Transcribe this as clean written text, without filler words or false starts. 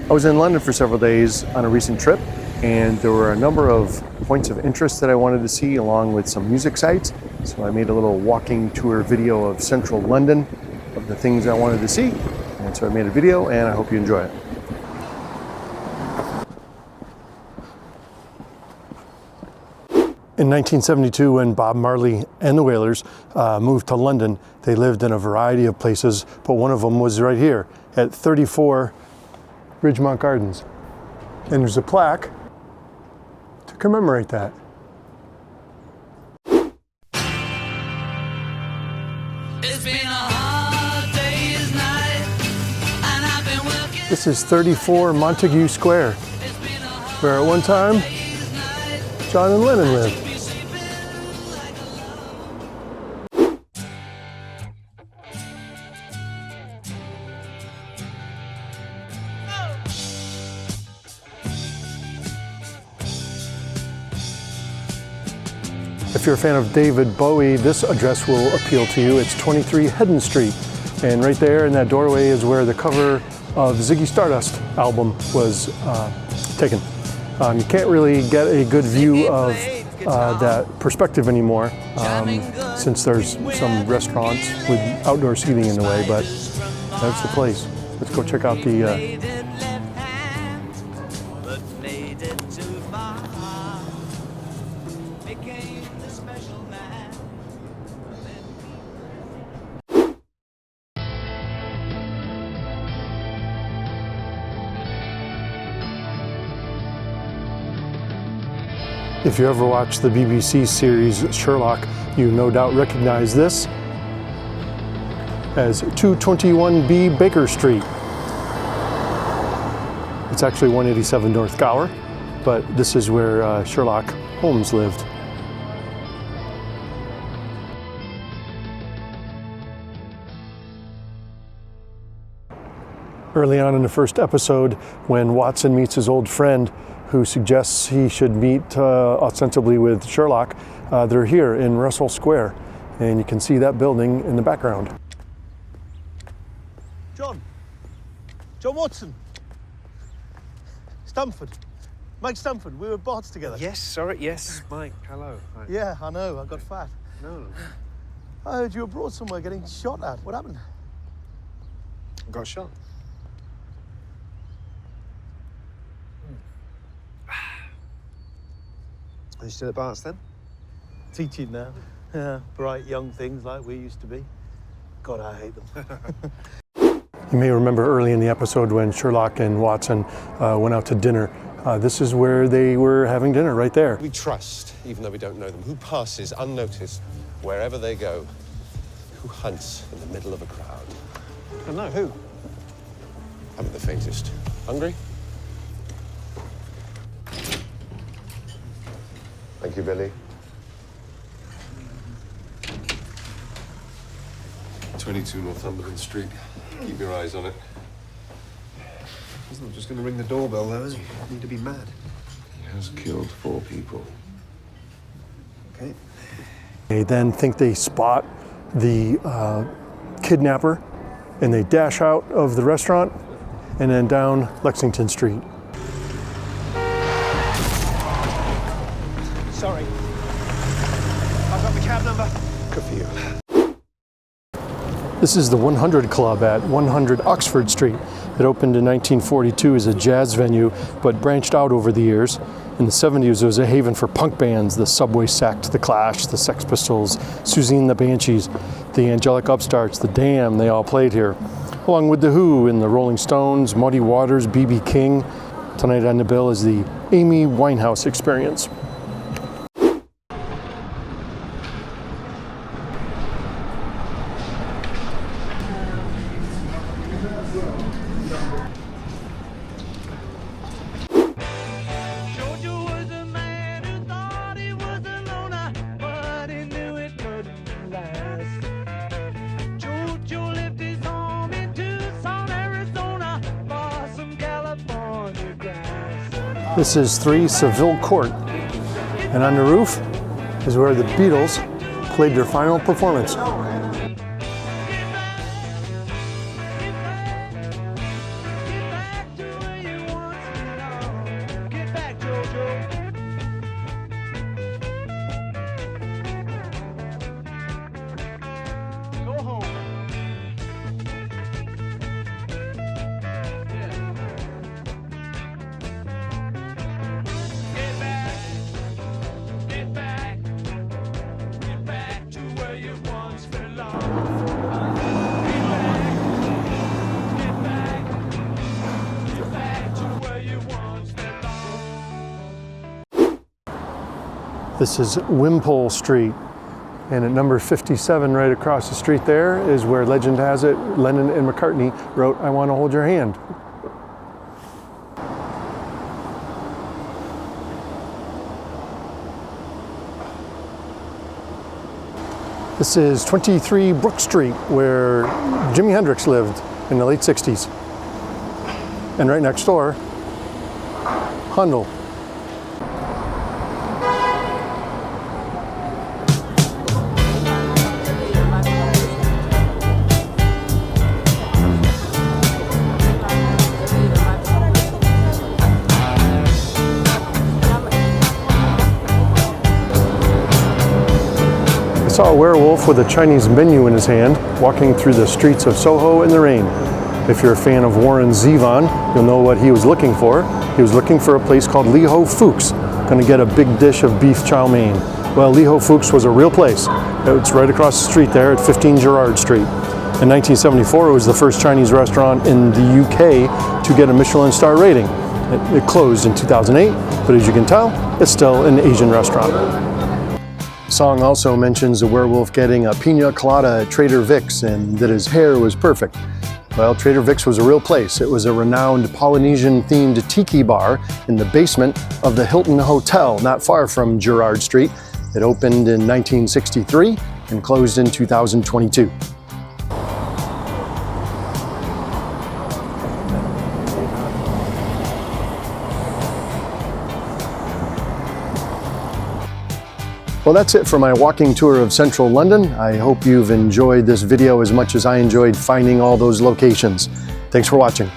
I was in London for several days on a recent trip, and there were a number of points of interest that I wanted to see, along with some music sites. So I made a little walking tour video of central London, of the things I wanted to see. And so I made a video, and I hope you enjoy it. In 1972, when Bob Marley and the Wailers moved to London, they lived in a variety of places, but one of them was right here at 34 Ridgemont Gardens. And there's a plaque to commemorate that. It's been a hard day's night, and I've been working. This is 34 Montague Square, where at one time John and Lennon lived. If you're a fan of David Bowie, this address will appeal to you. It's 23 Hedden Street. And right there in that doorway is where the cover of Ziggy Stardust album was taken. You can't really get a good view of that perspective anymore since there's some restaurants with outdoor seating in the way, but that's the place. Let's go check out the If you ever watched the BBC series Sherlock, you no doubt recognize this as 221B Baker Street. It's actually 187 North Gower, but this is where Sherlock Holmes lived. Early on in the first episode, when Watson meets his old friend, who suggests he should meet ostensibly with Sherlock, they're here in Russell Square, and you can see that building in the background. John Watson. Stamford. Mike Stamford, we were Barts together. Yes, sorry, yes, Mike, hello. Hi. Yeah, I know, I got fat. No. I heard you were abroad somewhere getting shot at. What happened? I got shot. Are you still at Barts then? Teaching now. Yeah, bright young things like we used to be. God, I hate them. You may remember early in the episode when Sherlock and Watson went out to dinner. This is where they were having dinner, right there. We trust, even though we don't know them, who passes unnoticed wherever they go, who hunts in the middle of a crowd. I know, who? Haven't the faintest. Hungry? Thank you, Billy. 22 Northumberland Street. Keep your eyes on it. He's not just going to ring the doorbell, though, is he? Need to be mad. He has killed 4 people. Okay. They then think they spot the kidnapper, and they dash out of the restaurant and then down Lexington Street. Sorry. I've got the cab number. Good for you. This is the 100 Club at 100 Oxford Street. It opened in 1942 as a jazz venue, but branched out over the years. In the 70s, it was a haven for punk bands, the Subway Sect, the Clash, the Sex Pistols, Susie and the Banshees, the Angelic Upstarts, the Damned, they all played here. Along with The Who and the Rolling Stones, Muddy Waters, B.B. King. Tonight on the bill is the Amy Winehouse Experience. This is 3 Seville Court, and on the roof is where the Beatles played their final performance. This is Wimpole Street, and at number 57 right across the street there is where legend has it Lennon and McCartney wrote "I Want to Hold Your Hand." This is 23 Brook Street, where Jimi Hendrix lived in the late 60s. And right next door, Handel. I saw a werewolf with a Chinese menu in his hand walking through the streets of Soho in the rain. If you're a fan of Warren Zevon, you'll know what he was looking for. He was looking for a place called Lee Ho Fook's, gonna get a big dish of beef chow mein. Well, Lee Ho Fook's was a real place. It's right across the street there at 15 Gerrard Street. In 1974, it was the first Chinese restaurant in the UK to get a Michelin star rating. It closed in 2008, but as you can tell, it's still an Asian restaurant. The song also mentions a werewolf getting a pina colada at Trader Vic's and that his hair was perfect. Well, Trader Vic's was a real place. It was a renowned Polynesian-themed tiki bar in the basement of the Hilton Hotel, not far from Gerrard Street. It opened in 1963 and closed in 2022. Well, that's it for my walking tour of central London. I hope you've enjoyed this video as much as I enjoyed finding all those locations. Thanks for watching.